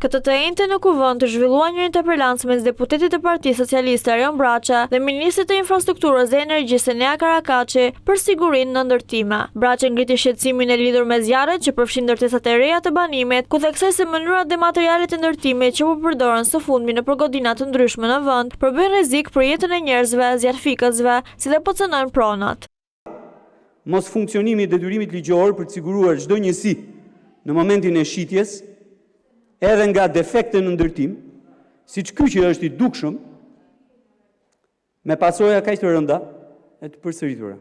Këtë të njëjtën në kuvend të zhvillua një interpelancë mes deputetit të Partisë Socialiste Arion Braça dhe Ministrit të Infrastrukturës dhe Energjisë Enea Karakaçi për sigurinë në ndërtime. Braça ngriti shqetësimin e lidhur me zjarret që përfshin ndërtesat e reja të banimit, ku theksoi se mënyrat dhe materialet e ndërtimit që po përdoren së fundmi në përgodina të ndryshme në vend përbëjnë rrezik për jetën e njerëzve, zjarrfikësve, si dhe potësojnë pronat. Mos funksionimi i detyrimit ligjor për të siguruar çdo njësi në momentin e shitjes, edhe nga defekte në ndërtim, siç ky që është i dukshëm, me pasoja kaq të rënda e të përsëritura.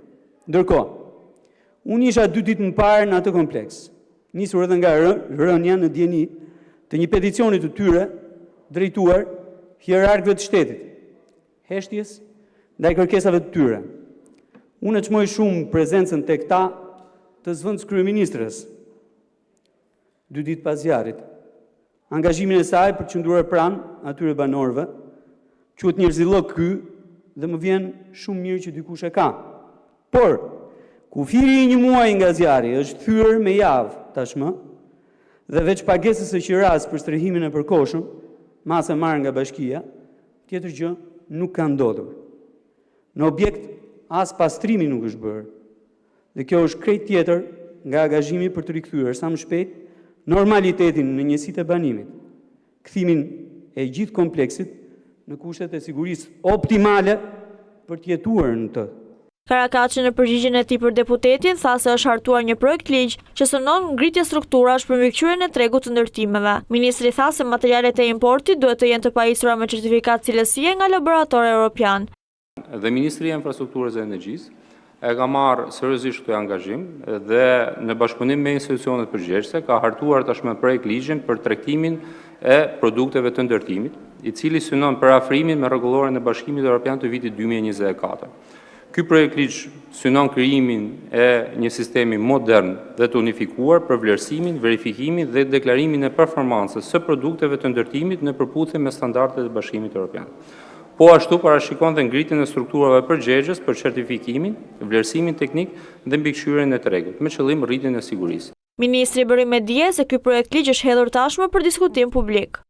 Ndërkohë, unë isha 2 ditë më parë në atë kompleks, nisur edhe nga rënja në dieni të një peticioni të tyre drejtuar hierarkëve të shtetit, heshtjes ndaj kërkesave të tyre. Unë e çmoj shumë prezencën tek ta të zëvendës kryeministrës 2 ditë pas zjarrit. Angazhimin e saj për të qëndruar pranë atyre banorëve, quhet njerëzillok ky dhe më vjen shumë mirë që dikush e ka. Por, kufiri i 1 muaji nga zjarri është thyer me javë tashmë, dhe veç pagesës së qiras për strehimin e përkohshëm, masë marrë nga bashkia, tjetër gjë nuk ka ndodhur. Në objekt as pastrimi nuk është bërë, dhe kjo është krejt tjetër nga angazhimi për të rikthyer sa më shpejt normalitetin në njësitë e banimit, kthimin e gjithë kompleksit në kushtet e sigurisë optimale për të jetuar në të. Karakaçi në përgjigjen e tij për deputetin tha se është hartuar një projekt ligj që synon ngritje strukturash për mbikëqyrjen e tregut të ndërtimeve. Ministri tha se materialet e importit duhet të jenë të pajisura me certifikat cilësie nga laboratori evropian. Dhe Ministria e Infrastrukturës dhe Energjisë e ka marrë seriozisht këtë angazhim dhe në bashkëpunim me institucionet përgjegjëse ka hartuar tashmë projekt ligjin për tregtimin e produkteve të ndërtimit, i cili synon për afrimin me rregulloren e Bashkimit Evropian të vitit 2024. Ky projekt ligj synon krijimin e një sistemi modern dhe të unifikuar për vlerësimin, verifikimin dhe deklarimin e performancës së produkteve të ndërtimit në përputhje me standardet e Bashkimit Evropian. Po ashtu parashikon dhe ngritjen e strukturave përgjegjës për certifikimin, vlerësimin teknik dhe mbikëqyrjen e tregut, me qëllim rritjen e sigurisë. Ministri bëri me dije se ky projekt ligj është hedhur tashmë për diskutim publik.